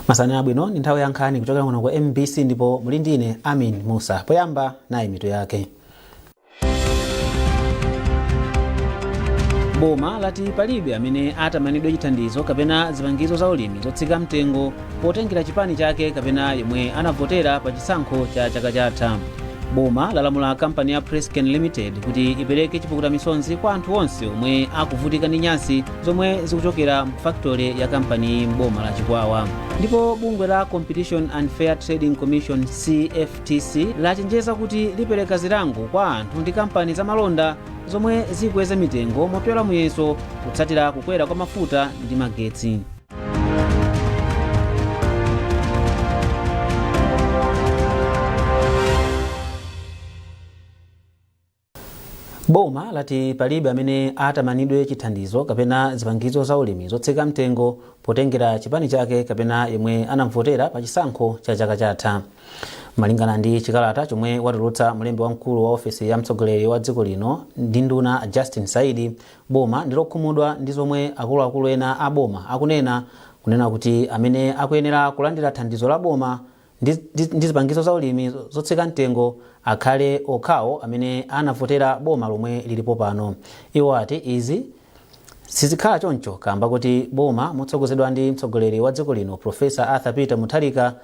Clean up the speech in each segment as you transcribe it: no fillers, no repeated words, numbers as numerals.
Masana abwino ni nthawi ya nkhani kuchokera kuno kwa MBC ndipo muli ndine Amin Musa. Poyamba nayi mitu yake. Boma lati palibe amene atamanidwe chithandizo kapena zipangizo za ulimi zotsika mtengo potengera chipani chake kapena yemwe anavotera pa chisankho cha chaka chatha. Boma lalamula kampani ya Presken Limited kuti ipereke chipukuta misonzi kwa anthu onse omwe akuvutika ndi nyasi zomwe zikuchokera m'factory ya kampani m'boma la Chikwawa. Ndipo bungwe la Competition and Fair Trading Commission CFTC lachenjeza kuti lipereka zilango kwa anthu ndi kampani za malonda zomwe zikweza mitengo mopyola muyeso kutsatira kukwera kwa mafuta ndi magetsi. Boma lati palibe amene atamanidwe chithandizo kapena zipangizo za ulimi zotsika mtengo potengera chipani chake kapena yemwe anamvotera pa chisankho cha chaka chatha. Malingana ndi chikalata chomwe watulutsa mlembi wamkulu wa ofisi ya mtsogoleri wa dziko lino ndi nduna Justin Saidi, boma ndilokhumudwa ndi zomwe akuluakulu ena a boma akunena kuti amene akuyenera kulandira thandizo la boma ndi zipangizo za ulimi zotsika mtengo akhale okhawo amene anavotera boma lomwe lilipo pano. Iwo ati izi sizikhala choncho kamba kuti boma motsogozedwa ndi mtsogoleri wa dziko lino Profesa Arthur Peter Mutharika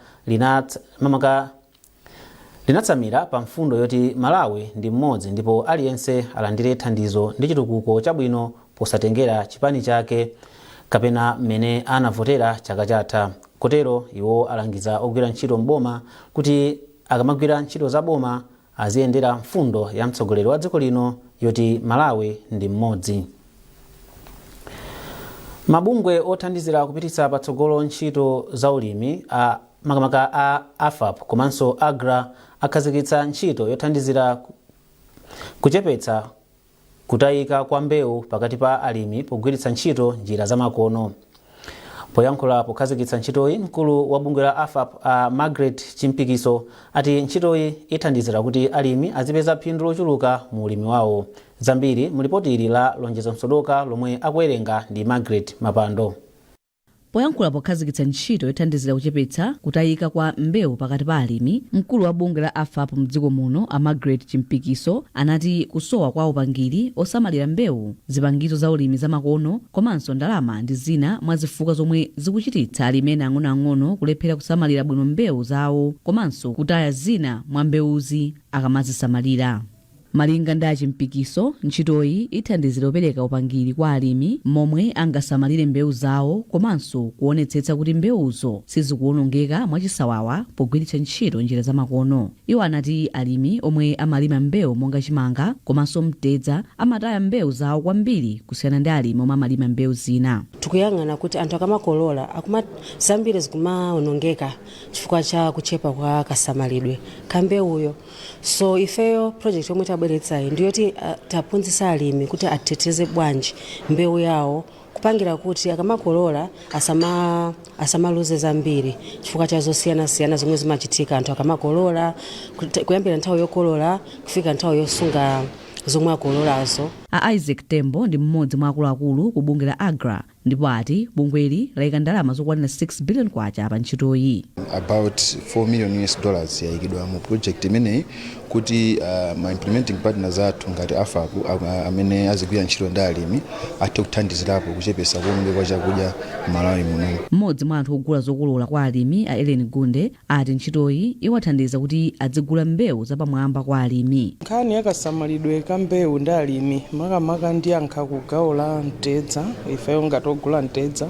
linatsamira pa mfundo yoti Malawi ndi mmodzi ndipo aliyense alandire thandizo ndi chitukuko chabwino posatengera chipani chake kapena mmene anavotera chaka chatha. Kotero iwo alangiza ogwira ntchito mboma kuti akamagwira ntchito za boma aziyendera mfundo ya mtsogoleri wa dziko lino yoti Malawi ndi mmodzi. Mabungwe othandizira kupititsa patsogolo ntchito za ulimi makamaka a AFAP komanso AGRA akhazikitsa ntchito yothandizira kuchepetsa kutayika kwa mbewu pakati pa alimi pogwiritsa ntchito njira zamakono. Poyankhula pokhazikitsa ntchitoyi, mkulu wa bungwe la AFAP Margaret Chimpikiso ati ntchitoyi ithandizira kuti alimi azipeza phindu lochuluka mu ulimi wawo. Zambiri mulipoti ili la Lonjezo Msodoka lomwe akuwerenga ndi Margaret Mapando. Poyankhula pokhazikitsa ntchito yothandizira kuchepetsa kutayika kwa mbewu pakati pa alimi, mkulu wa bungwe la AFAP mdziko muno Margaret Chimpikiso anati kusowa kwa upangiri osamalira mbewu, zipangizo za ulimi zamakono komanso ndalama ndi zina mwa zifukwa zomwe zikuchititsa alimi ena ang'onoang'ono kulephera kusamalira bwino mbewu zawo komanso kutaya zina mwa mbewuzi akamazisamalira. Malinga ndi Chimpikiso, ntchitoyi ithandizira kupereka upangiri kwa alimi momwe angasamalire mbewu zawo komanso kuonetsetsa kuti mbewuzo sizikuwonongeka mwachisawawa pogwiritsa ntchito njira zamakono. Iwo anati alimi omwe amalima mbewu monga chimanga komanso mtedza amataya mbewu zawo kwambiri kusiyana ndi alimi omwe amalima mbewu zina. Tikuyang'ana kuti anthu akamakolola zambiri zikumawonongeka chifukwa cha kuchepa kwa kasamalidwe ka mbewuyo. So ifeyo project yomwe tabweretsayi ndiyoti taphunzitsa alimi kuti ateteze bwanji mbewu yawo kupangira kuti akamakolola asamaluze zambiri chifukwa cha zosiyana-siyana zomwe zimachitika anthu akamakolola kuyambira nthawi yokolola kufika nthawi yosunga zomwe akololazo. Isaac Tembo ndi mmodzi mwa akuluakulu ku bungwe la AGRA ndipo ati bungweli layika ndalama zokwanira 6 billion kwacha pa ntchitoyi. About $4 million yayikidwa mu project imeneyi kuti ma implementing partners athu ngati AFAP amene azigwira ntchito ndi alimi athe kuthandizirapo kuchepesa kuononga kwa chakudya Malawi muno. Mmodzi mwa anthu ogula zokolola kwa alimi Ellen Gunde ati ntchitoyi iwathandiza kuti adzigula mbewu zapamwamba kwa alimi. Nkhani yakasamalidwe ka mbewu ndi alimi makamaka ndi ankha kugawo la mtedza, ifeyo ngati ogula mtedza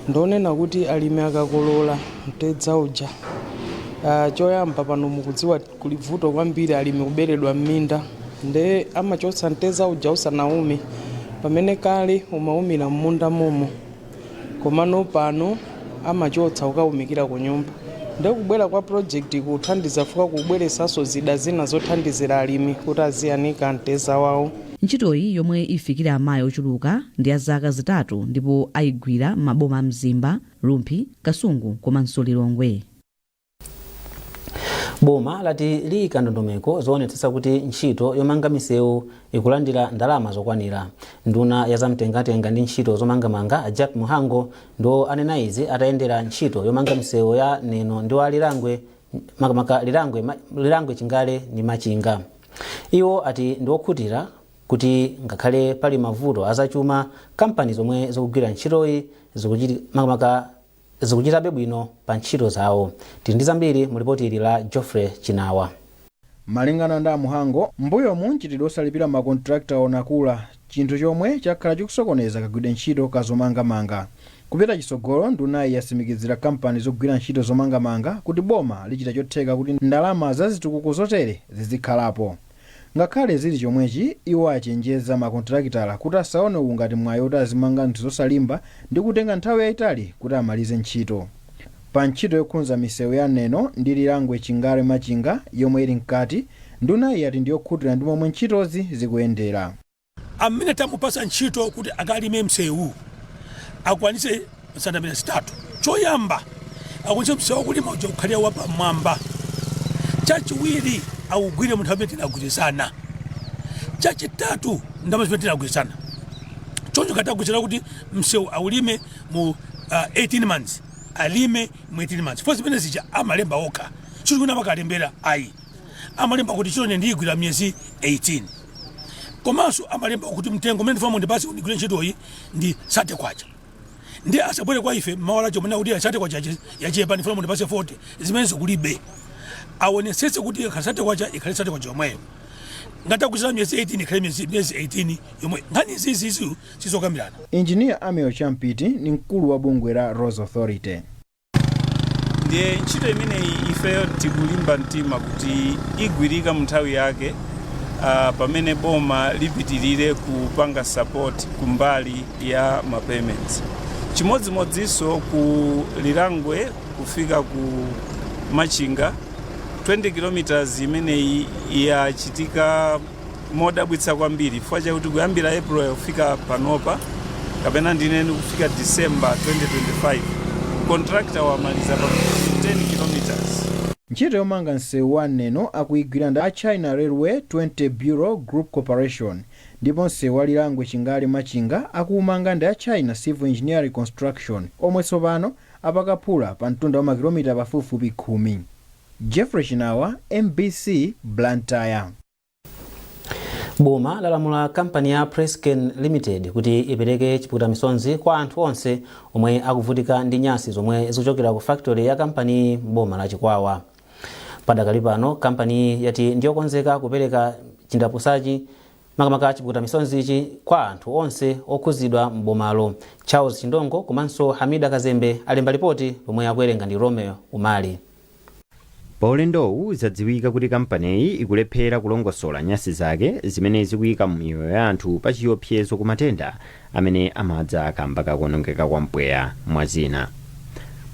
ndonena kuti alimi akakolola mtedza uja choyamba pano mukudziwa kulivuto kwambiri alimi kuberedwa m'minda nde amachotsa mtedza uja usanaume pamene kale umaumira m'munda momo komano pano amachotsa ukaumikira ku nyumba. Nde kubwera kwa project kuthandiza fuka kubweresanso zida zina zothandizira alimi kuti aziyanika mtedza wawo. Ntchitoyi yomwe ifikira amayi ochuluka ndi ya zaka zitatu ndipo ayigwira maboma a Mzimba, Lumphi, Kasungu komanso Lilongwe. Boma lati liyika ndondomeko zoonetsetsa kuti ntchito yomanga misewu ikulandira ndalama zokwanira. Nduna ya zamtengatenga ndi ntchito zomangamanga Jack Muhango ndo anena izi atayendera ntchito yomanga misewu ya Neno ndi wa Lilangwe makamaka Lilangwe Chingale ndi Machinga. Iwo ati ndiokhutira kuti ngakhale pali mavuto azachuma kampani zomwe zikugwira ntchitoyi zikuchitabe bwino pa ntchito zawo. Tili ndi zambiri mu ripoti ili la Geoffrey Chinawa. Malingana ndi Muhango, mbuyo mu ntchitidwe osalipira makontrakta onakula, chinthu chomwe chakhala chikusokoneza kagwidwe ntchito kazomangamanga. Kupita chisogolo, ndunayi yasimikizira kampani zogwira ntchito zomangamanga kuti boma lichita chotheka kuti ndalama zazitukuko zotere zizikhalapo. Ngakhale zili chomwechi, iwo achenjeza makontrakitala kuti asaone ungati mwayi oti azimanga ntchito zosalimba ndi kutenga nthawi yayitali kuti amalize ntchito. Pa ntchito yokhudza misewu ya Neno ndi Lilangwe Chingale Machinga yomwe ili mkati, ndunayi ati ndiyokhutira ndi momwe ntchitozi zikuyendera. Amene tamupasa ntchito kuti akalime msewu akwanise santamira zitatu. Choyamba akwanise msewu kulima uja ukhalira wa pamwamba. Chachiwiri awugwire munthu amene tinagwirizana. Chachitatu ndalama zimene tinagwirizana. Choncho katagwirizana kuti msewu awulime mu 18 months. Alime mu 18 months. Fosi zimene zija amalemba okha. Chili kuna makalembera ayi. Amalemba kuti chilo ndigwira miyezi 18. Komanso amalemba kuti mtengo umene ndifuna ndipase undigwire ntchitoyi ndi sate kwacha. Ndi asabwere kwa ife mawala chomwe kuti sate kwacha yachepa ndifuna ndipase 40 zimene zikulibe. Awonesese kuti kasate kwacha ikhale sate kwacha yomweyo. Ngatakwizira miyezi 18 ikhale miyezi 18 yomwe ngani zizizo sizokambirana. Engineer Ameo Champiti ni mkulu wa bungwe la Rose Authority. Ndiye ntchito imeneyi ifeyo tikulimba mtima kuti igwirika mu nthawi yake pamene boma lipitirire kupanga support kumbali ya mapayments. Chimodzimodzinso ku Lilangwe kufika ku Machinga 20 kilometers imeneyi yachitika modabwitsa kwambiri chifukwa chakuti kuyambira April kufika panopa kapena ndineni kufika December 2025 contractor wamaliza pa 10 kilometers. Ntchito yomanga msewu wa Neno akuyigwira ndi a China Railway 20 Bureau Group Corporation, ndipo msewu wa Lilangwe Chingale Machinga akuumanga ndi a China Civil Engineering Construction omwe tsopano apakaphula pa mtunda wa makilomita pafupifupi 10. Geoffrey Chinawa, MBC, Blantyre. Boma lalamula kampani ya Presken Limited kuti ipereke chipukuta misonzi kwa anthu onse omwe akuvutika ndi nyasi zomwe zikuchokera ku factory ya kampani boma la Chikwawa. Padakali pano kampani yati ndiyokonzeka kupereka chindapusachi makamaka chipukuta misonzichi kwa anthu onse okhuzidwa mbomalo. Charles Chindongo komanso Hamida Kazembe alemba ripoti pomwe akuwerenga ndi Romeo Umali. Paulendowu zadziwika kuti kampaniyi ikulephera kulongosola nyasi zake zimene zikuyika m'miyoyo ya anthu pa chiopsezo ku matenda amene amadza akamba kakuonongeka kwa mpweya mwazina.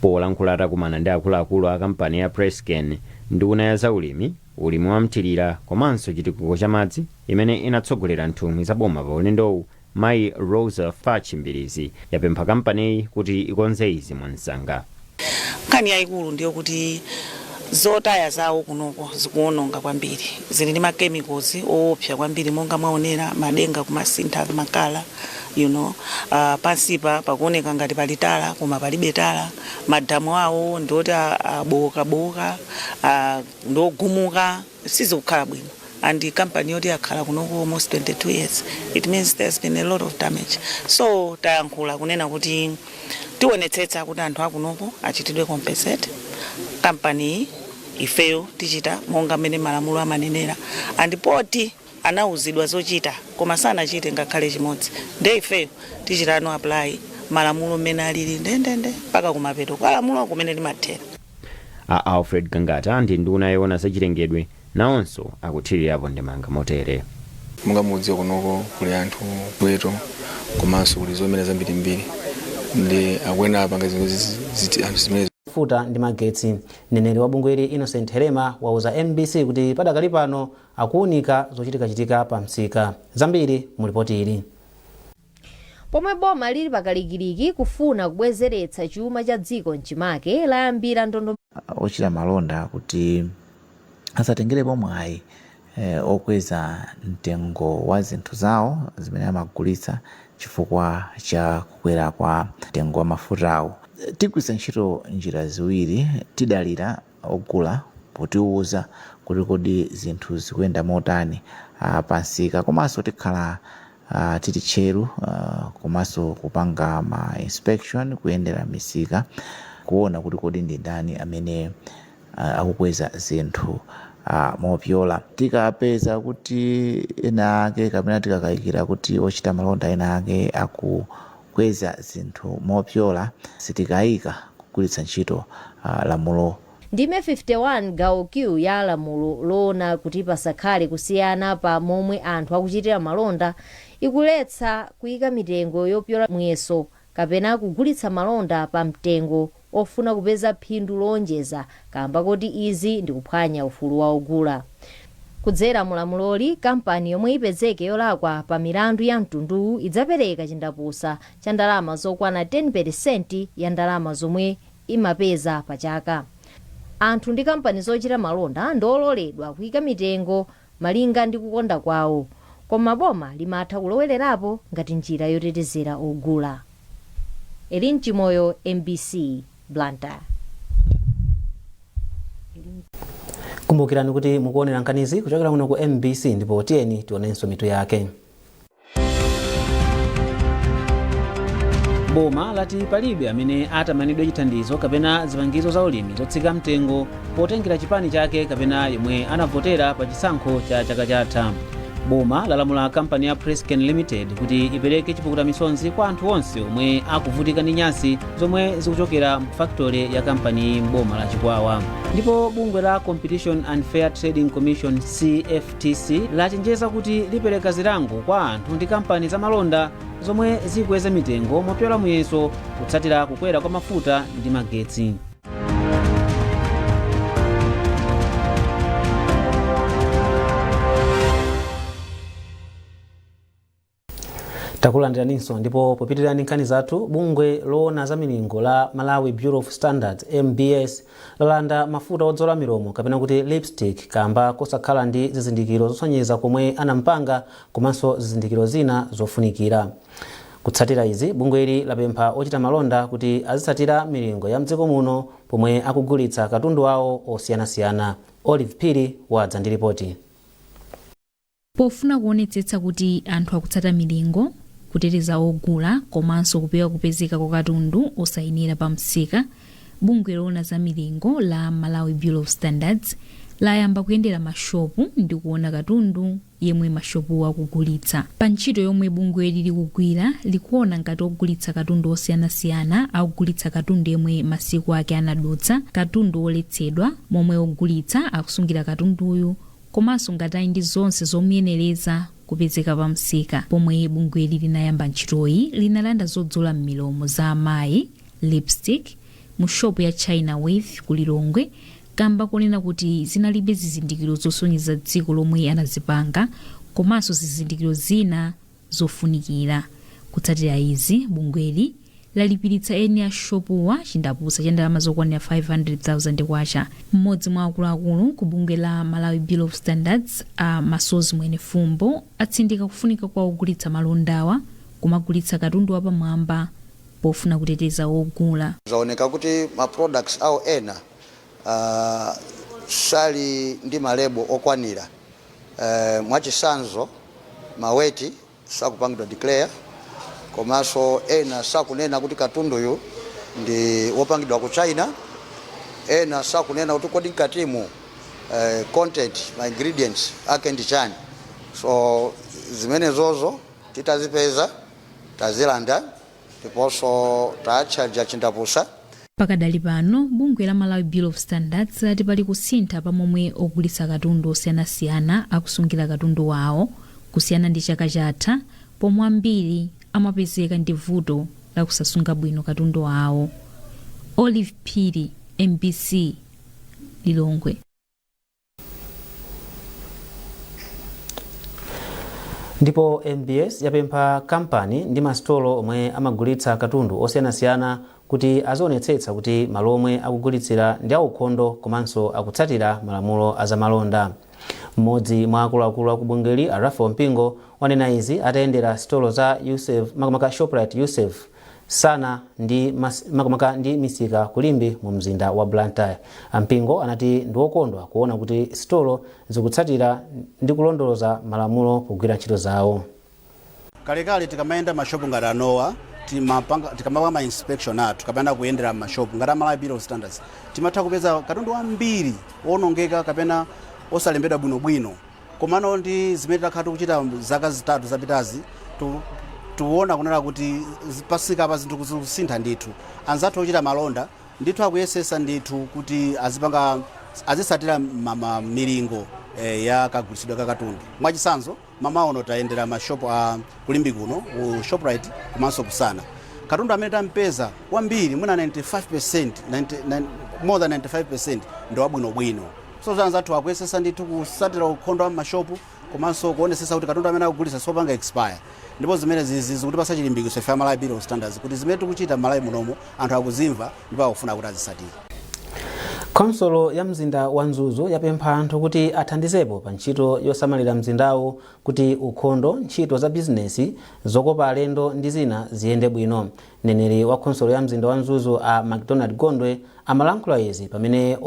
Polankhula atakumana ndi akuluakulu a kampani ya Presken, nduna ya zaulimi, ulimi wamthirira komanso chitukuko cha madzi imene inatsogolera nthumwi za boma paulendowu, Mayi Rosa Fachimbilizi yapempha kampaniyi kuti ikonze izi mwansanga. Nkhani yayikulu ndiyo kuti zotaya zawo kunoko zikuononga kwambiri, zili ndi makemikozi oopsa kwambiri monga mwaonera madenga kumasintha makala pansipa pakuoneka ngati palitala koma palibe tala, madamu awo ndioti abowokabowoka ndiogumuka, sizikukhala bwino. And the company yoti yakhala kunoko almost 22 years. It means there's been a lot of damage. So tayankhula kunena kuti tionetsetsa kuti anthu akunoko achitidwe compensate. Company ifeyo tichita monga mmene malamulo amanenera, andipoti anauzidwa zochita koma sanachite ngakhale chimodzi. Nde ifeyo tichita apply malamulo mmene alili ndendende mpaka kumapeto kwa lamulo kumene limathera. Alfred Gangata ndi nduna yoona zachilengedwe nawonso akuthirirapo ndemanga motere. Monga mudzi kunoko kuli anthu bweto komanso kuli zomene zambirimbiri ndi akwena apanga ziti anthu zimene futa ndi magetsi. Mneneri wa bungweli Innocent Herema wauza MBC kuti padakali pano akuunika zochitika pa msika. Zambiri mu ripoti ili. Pomwe boma lili pakalikiliki kufuna kubwezeretsa chuma cha dziko mchimake layambira ndondo ochita malonda kuti asatengerepo mwayi okweza mtengo wa zinthu zawo zimene amagulitsa chifukwa cha kukwera kwa mtengo wa mafutawo. Tigwiritsa ntchito njira ziwiri: tidalira ogula potiwuza kuti kodi zinthu zikuyenda motani pansika, komanso tikhala tili tcheru komanso kupanga ma inspection, kuyendera misika kuona kuti kodi ndi ndani amene akukweza zinthu mopyola. Tikapeza kuti ena ake kapena tikakayikira kuti ochita malonda ena ake akukweza zinthu mopyola, sitikayika kugwiritsa ntchito lamulo. Ndime 51 gawo Q ya lamulo loona kuti pasakhale kusiyana pa momwe anthu akuchitira malonda ikuletsa kuyika mitengo yopyola muyeso kapena kugulitsa malonda pa mtengo ofuna kupeza phindu lonjeza, kamba kuti izi ndikuphwanya ufulu wa ogula. Kudzera mulamuloli, kampani yomwe ipezeke yolakwa pa milandu ya mtunduwu idzapereka chindapusa cha ndalama zokwana 10% ya ndalama zomwe imapeza pa chaka. Anthu ndi kampani zochita malonda ndololedwa kuyika mitengo malinga ndi kukonda kwawo, koma boma limatha kulowelerapo ngati njira yotetezera ogula. Elin Chimoyo, MBC, Blantyre. Kumbukirani kuti mukuonera nkhanizi kuchokera kuno ku MBC, ndipo tiyeni tionenso mitu yake. Boma lati palibe amene atamanidwe chithandizo kapena zipangizo za ulimi zotsika mtengo potengera chipani chake kapena yemwe anavotera pa chisankho cha chaka chatha. Boma lalamula kampani ya Presken Limited kuti ipereke chipukuta misonzi kwa anthu onse omwe akuvutika ndi nyasi zomwe zikuchokera mu factory ya kampani m'boma la Chikwawa. Ndipo bungwe la Competition and Fair Trading Commission CFTC lachenjeza kuti lipereka zilango kwa anthu ndi kampani za malonda zomwe zikweza mitengo mopyola muyeso kutsatira kukwera kwa mafuta ndi magetsi. Takulandiraninso ndipo popitirani nkhani zathu, bungwe loona za milingo la Malawi Bureau of Standards MBS lalanda mafuta odzola milomo kapena kuti lipstick kamba kosakhala ndi zizindikiro zosonyeza komwe anampanga komanso zizindikiro zina zofunikira. Kutsatira izi, bungweli lapempha ochita malonda kuti azitsatira milingo ya mdziko muno pomwe akugulitsa katundu wawo osiyanasiyana. Olive Phiri wadza ndi ripoti. Pofuna kuonetsetsa kuti anthu akutsata milingo, kuteteza ogula komanso kupewa kupezeka kwa katundu osayinira pa msika, bungwe loona za milingo la Malawi Bureau of Standards layamba kuyendera mashopu ndi kuona katundu yemwe mashopu akugulitsa. Pa ntchito yomwe bungwe lili kugwira, likuona ngati ogulitsa katundu osiyanasiyana akugulitsa katundu yemwe masiku ake anadutsa, katundu oletsedwa momwe ogulitsa akusungira katunduyu, komanso ngati ndi zonse zomuyenereza kupezeka pa msika. Pomwe bungwe linayamba ntchitoyi, linalanda zodzola m'milomo za amayi lipstick mu shopu ya China Wave ku Lilongwe, kamba kunena kuti zinalibe zizindikiro zosonyeza dziko lomwe anazipanga komanso zizindikiro zina zofunikira. Kutsatira izi, bungweli lalipiritsa eni a shopuwa chindapusa cha ndalama zokwanira 500,000 kwacha. Mmodzi mwa akuluakulu ku bungwe la Malawi Bureau of Standards, Masozi Mwene Fumbo, atsindika kufunika kwa ogulitsa malondawa kumagulitsa katundu wapamwamba pofuna kuteteza ogula. Zaoneka kuti ma products au ena sali ndi malebo okwanira. Mwachisanzo maweti sakupangidwa declare, komanso ena sakunena kuti katundu yu ndi wopangidwa ku China, ena sakunena kuti kodi nkatimu content, my ingredients ake ndi chani. So zimene zozo titazipeza tazilanda ndiponso tacharja chindapusa. Pakadali pano, bungwe la Malawi Bureau of Standards lati pali kusintha pamomwe ogulitsa katundu osiyanasiyana akusungira katundu wawo kusiyana ndi chaka chatha, pomwe ambiri amapezeka ndi vuto la kusasunga bwino katundu wawo. Olive Phiri, MBC, Lilongwe. Ndipo MBS yapempha kampani ndi mastolo omwe amagulitsa katundu osiyanasiyana kuti azionetsetsa kuti malo omwe akugulitsira ndi aukhondo komanso akutsatira malamulo azamalonda. Mmodzi mwa akuluakulu akubungeli Rafael Mpingo wanena izi atayendera sitolo za Yusef makamaka Shoprite Yusef sana ndi makamaka ndi misika kulimbi mu mzinda wa Blantyre. Mpingo anati ndiwokondwa kuona kuti sitolo zikutsatira ndi kulondoloza malamulo pogwira ntchito zawo. Kalekale tikamayenda mashopu ngati anowa tikamapanga ma inspection athu kapena kuyendera mashopu ngati Malawi Bureau of Standards timatha kupeza katundu wambiri wonongeka kapena osalembedwa bwinobwino. Komano ndi zimene takhatu kuchita zaka zitatu zapitazi tuona kunena kuti pasika apa zinthu kusintha ndithu. Anzathu ochita malonda ndithu akuyesesa ndithu kuti azisatira milingo ya kagulitsidwe ka katundu. Mwachisanzo mamaono tayendera mashopu a kulimbi kuno ku Shoprite komanso kusana. Katundu amene tampeza wambiri mwina 95% more than 95% ndi wabwinobwino. So anzathu akuyesesa ndithu kusatira ukhondo wa mashopu komanso kuonesesa kuti katundu amene akugulitsa sopanga expire. Ndipo zimene zizi kuti pasa chilimbikitso cha Malawi Bureau of Standards kuti zimene tikuchita Malawi munomo anthu akuzimva ndipo akufuna kuti azisatire. Konsolo ya mzinda wa Mzuzu yapempha anthu kuti athandizepo pa ntchito yosamalira mzindawo kuti ukhondo, ntchito za bizinesi, zokopa alendo ndi zina ziyende bwino. Mneneri wa konsolo ya mzinda wa Mzuzu a McDonald Gondwe amalankhula izi pamene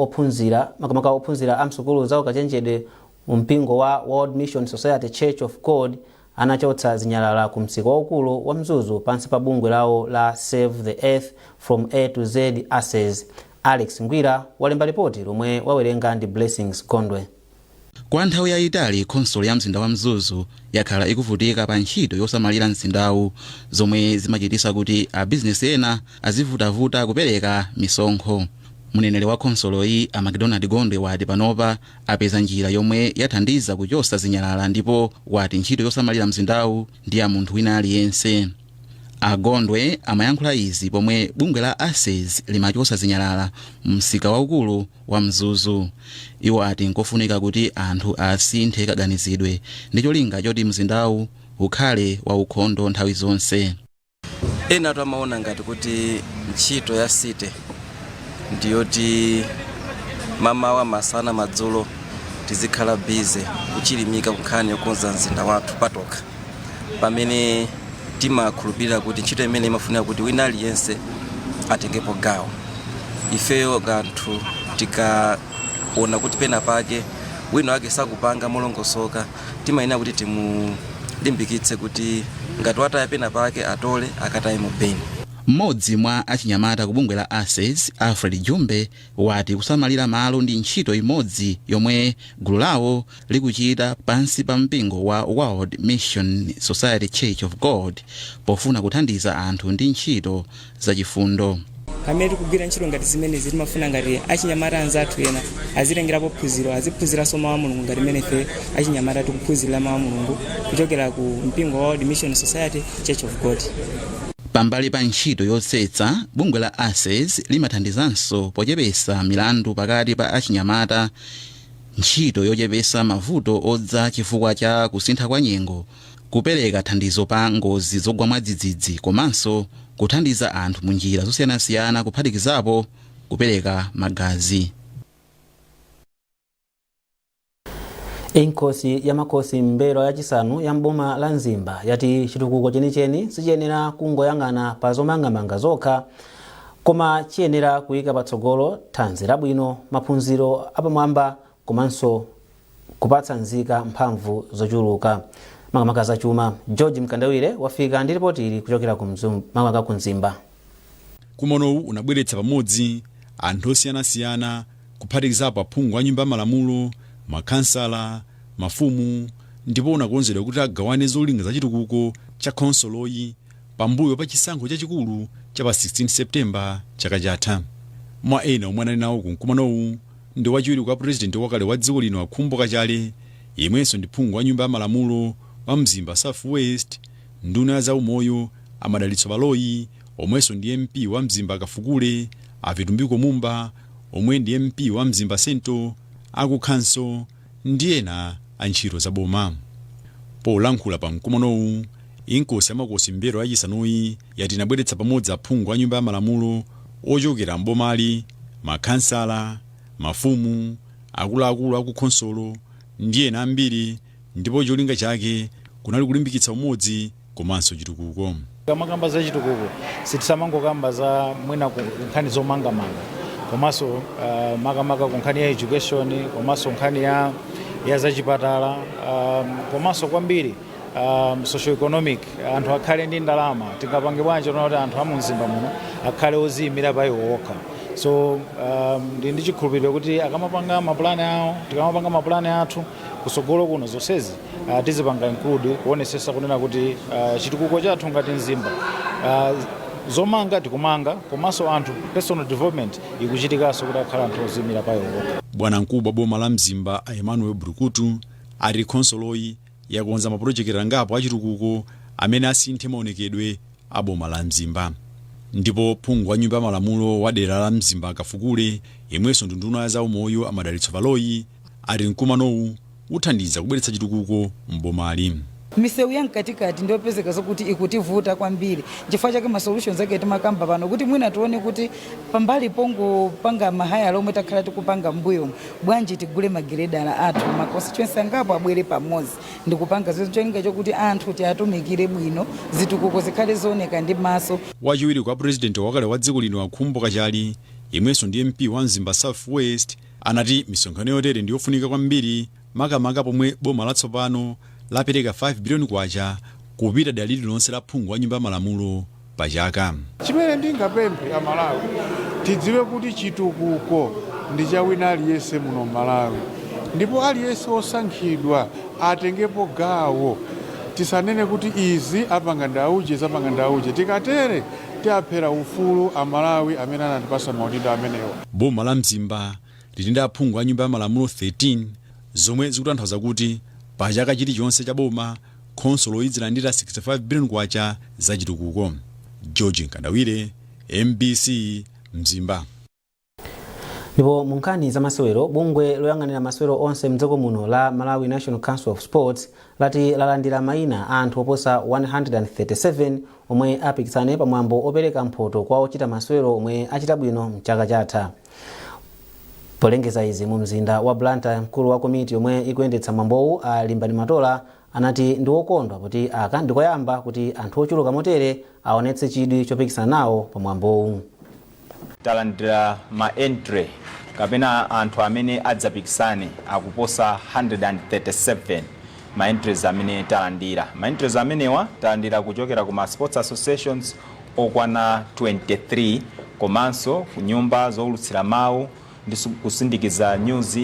makamaka ophunzira amsukulu za ukachenjede mpingo wa World Mission Society Church of God anachotsa zinyalala ku msika waukulu wa Mzuzu pansi pa bungwe lawo la Save the Earth from A to Z Access. Alex Ngwira walemba ripoti lomwe wawerenga ndi Blessings Gondwe. Kwa nthawi yayitali konsolo ya mzinda wa Mzuzu yakhala ikuvutika pa ntchito yosamalira mzindawu zomwe zimachitisa kuti abizinesi ena azivutavuta kupereka misonkho. Mneneri wa konsolo iyi a McDonald Gondwe wati panopa apeza njira yomwe yathandiza kuchosa zinyalala ndipo wati ntchito yosamalira mzindawu ndi ya munthu wina aliyense. Agondwe amayankhula izi pomwe bungwe la Access limachosa zinyalala msika waukulu wa Mzuzu. Iwo ati nkofunika kuti anthu asinthe kaganizidwe ndi cholinga choti mzindawu ukhale wa ukhondo nthawi zonse. Ena amaona ngati kuti ntchito ya city ndiyoti mamawa masana madzulo tizikhala busy kuchilimika kunkhani yokonza mzinda wathu patokha, pamene timakhulupirira kuti ntchito imene imafunika kuti wina aliyense atengepo gawo. Ifeyo anthu tikaona kuti pena pake wina wake sakupanga molongosoka timayenera kuti timulimbikitse kuti ngati wataya pena pake atole akataye mu beni. Mmodzi mwa achinyamata ku bungwe la Access, Alfred Jumbe, wati kusamalira malo ndi ntchito imodzi yomwe gulu lawo likuchita pansi pa mpingo wa World Mission Society Church of God pofuna kuthandiza anthu ndi ntchito zachifundo. Pamene tikugwira ntchito ngati zimene timafuna ngati achinyamata anzathu ena azitengerapo phunziro, aziphunziranso mawu a Mulungu ngati mmene ife achinyamata tikuphunzira mawu a Mulungu kuchokera ku mpingo wa World Mission Society Church of God. Pambali pa ntchito yotsetsa, bungwe la Access limathandizanso pochepesa milandu pakati pa achinyamata, ntchito yochepesa mavuto odza chifukwa cha kusintha kwa nyengo, kupereka thandizo pa ngozi zogwa mwadzidzidzi komanso kuthandiza anthu mu njira zosiyanasiyana kuphatikizapo kupereka magazi. Inkosi ya makosi mbero yachisanu ya mboma la Nzimba yati chitukuko chenicheni sichiyenera kungoyang'ana pa zomangamanga zokha, koma chiyenera kuyika patsogolo thanzi labwino, maphunziro apamwamba komanso kupatsa nzika mphamvu zochuluka. Makamaka za chuma, George Mkandawire wafika ndi ripoti ili kuchokera ku Nzimba. Kumonowu unabweretsa pamodzi anthu osiyanasiyana kuphatikizapo aphungu a nyumba malamulo, makansala, mafumu, ndipo unakonzedwa kuti agawane zolinga za chitukuko cha konsoloyi pambuyo pa chisankho chachikulu cha pa 16 Septemba chaka chatha. Mwa ena omwe anali nawo kumkumanowu ndi wachiwiri kwa president wakale wa dziko lino Akhumbo Kachale, yemwenso ndi phungu wa nyumba ya malamulo wa Mzimba South West, nduna za umoyo Amadalitso Baloyi, omwenso ndi MP wa Mzimba Kafukule, Avitumbiko Mumba, omwe ndi MP wa Mzimba Sento, akukhanso ndi ena antchito za boma. Polankhula pa mkumanowu, inkosi ya makosi mbero yachisanuyi yati inabweretsa pamodzi aphungu a nyumba ya malamulo ochokera mbomali, makhansala, mafumu, akuluakulu aku khonsolo ndi ena ambiri, ndipo cholinga chake kunali kulimbikitsa umodzi komanso chitukuko. Kamakamba za chitukuko sitisamangokamba za mwina nkhani zomangamanga komanso makamaka ku nkhani ya education komanso nkhani ya zachipatala komanso kwambiri socio economic, anthu akhale ndi ndalama. Tingapange bwanji kuti anthu amunzimba muno akhale oziyimira pa iwo okha. So ndi chikhulupiriro kuti akamapanga mapulani awo, tikamapanga mapulani athu kusogolo kuno zonsezi tizipanga include kuonesesa kunena kuti chitukuko chathu ngati mzimba zomanga tikumanga komanso anthu personal development ikuchitikanso kuti akhala anthu oziyimira pa iwo okha. Bwana mkubwa boma la Mzimba Emmanuel Brukutu ali khonsoloyi yakonza mapulojekiti angapo achitukuko amene asinthe maonekedwe a boma la Mzimba. Ndipo phungu wa nyumba ya malamulo wa dera la Mzimba Kafukule yemwenso ndi nduna ya zaumoyo Amadalitso Valoyi ali mkumanowu uthandiza kubweretsa chitukuko mbomali. Misewu yankatikati ndio pezeka zokuti ikutivuta kwambiri. Chifukwa chake ma solutions ake timakamba pano kuti mwina tuone kuti pambali pongo panga mahaya lomwe takhala tikupanga mbuyo bwanji tigule mageredala athu ma constituency angapo abwere pamodzi ndikupanga zocholinga chokuti anthu tiatumikire bwino zitukuko zikhale zooneka ndi maso. Wachiwiri kwa president wakale wa dziko lino Akhumbo Kachali yemwenso ndi MP wa Mzimba South West anati misonkhano yotere ndi yofunika kwambiri makamaka pomwe boma latsopano lapereka 5 biliyoni kwacha kupita dera lililonse la phungu wa nyumba ya malamulo pa chaka. Chimene ndingapemphe Amalawi tidziwe kuti chitukuko ndi cha wina aliyense muno Malawi, ndipo aliyense osankhidwa atengepo gawo. Tisanene kuti izi apanga ndauje zapanga ndauje, tikatere tiaphera ufulu Amalawi amene anatipasa maudindo amenewa. Boma la Mzimba lili ndi aphungu wa nyumba ya malamulo 13 zomwe zikutanthauza kuti pa chaka chilichonse cha boma khonsolo izilandira 65 biliyoni kwacha za chitukuko. George Nkandawire, MBC Mzimba. Ndipo munkhani za masewero, bungwe loyang'anira masewero onse mdziko muno la Malawi National Council of Sports lati lalandira mayina anthu oposa 137 omwe apikisane pamwambo opereka mphoto kwa ochita masewero omwe achita bwino mchaka chatha. Polengeza izi mu mzinda wa Blantyre, mkulu wa komiti omwe ikuyendetsa mwambowu Limbani Matola anati ndi wokondwa kuti aka ndikoyamba kuti anthu ochuluka motere aonetse chidwi chopikisana nawo pamwambowu. Talandira ma entry kapena anthu amene adzapikisane akuposa 137 ma entries amene talandira. Ma entries amenewa talandira kuchokera ku ma sports associations okwana 23 komanso ku nyumba zowulutsira mawu ndi kusindikiza news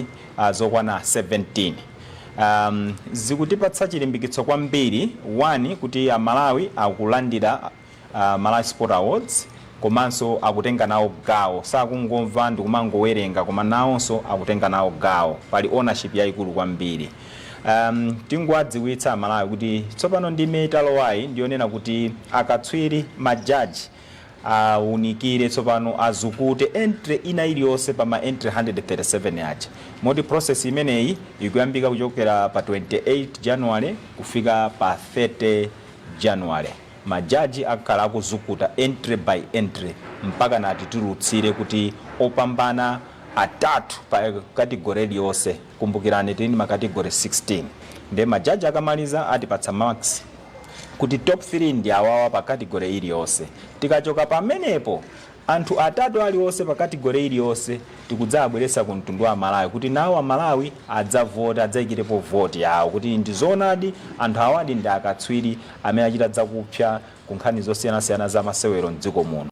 zokwana 17. Zikutipatsa chilimbikitso kwambiri, 1 kuti Malawi akulandira Malawi Sport Awards komanso akutenga nawo gawo, sakungomva ndi kumangowerenga koma nawonso akutenga nawo gawo, pali ownership yayikulu kwambiri. Tingowadziwitsa Malawi kuti tsopano ndi talowayi ndiyonena kuti akatswiri majaji unikire tsopano azukute entry ina iliyonse pa ma entry 137 aja. Modi process imeneyi ikuyambika kuchokera pa 28 January kufika pa 30 January. Majaji akhala akuzukuta entry by entry mpaka nati tirutsire kuti opambana atatu pa kategori iliyonse. Kumbukirani tini makategori 16. Nde majaji akamaliza atipatsa marks kuti top 3 ndi awawa pa kategori iliyonse. Tikachoka pamenepo anthu atatu aliwonse pa kategori iliyonse tikudzabweretsa ku mtundu wa Malawi kuti nawo Malawi adzavota, adzayikirepo vote yawo kuti ndi zonadi anthu awadi ndi akatswiri amene achita zakupsa ku nkhani zosiyanasiyana za masewero mdziko muno.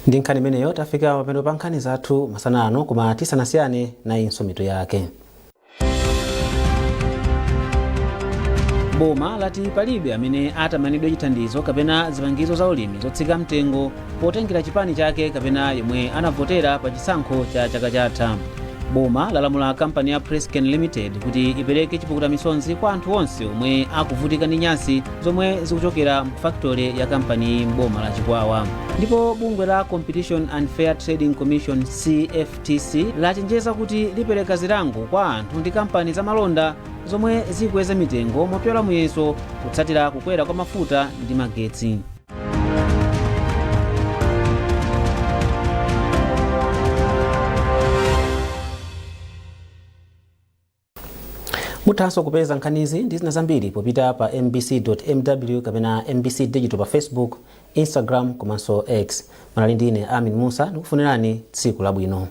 Ndi nkhani imeneyo tafika pamene pa nkhani zathu masana ano, koma tisanasiyane nayinso mitu yake. Boma lati palibe amene atamanidwe chithandizo kapena zipangizo za ulimi zotsika mtengo potengera chipani chake kapena yemwe anavotera pa chisankho cha chaka chatha. Boma lalamula kampani ya Presken Limited kuti ipereke chipukuta misonzi kwa anthu onse omwe akuvutika ndi nyasi zomwe zikuchokera mu factory ya kampani mboma la Chikwawa. Ndipo bungwe la Competition and Fair Trading Commission CFTC lachenjeza kuti lipereka zilango kwa anthu ndi kampani za malonda zomwe zikweza mitengo mopyola muyeso kutsatira kukwera kwa mafuta ndi magetsi. Muthanso kupeza nkhanizi ndi zina zambiri popita pa mbc.mw kapena mbc digital pa Facebook, Instagram komanso X. Manali ndine Amin Musa ndikufunirani tsiku labwino.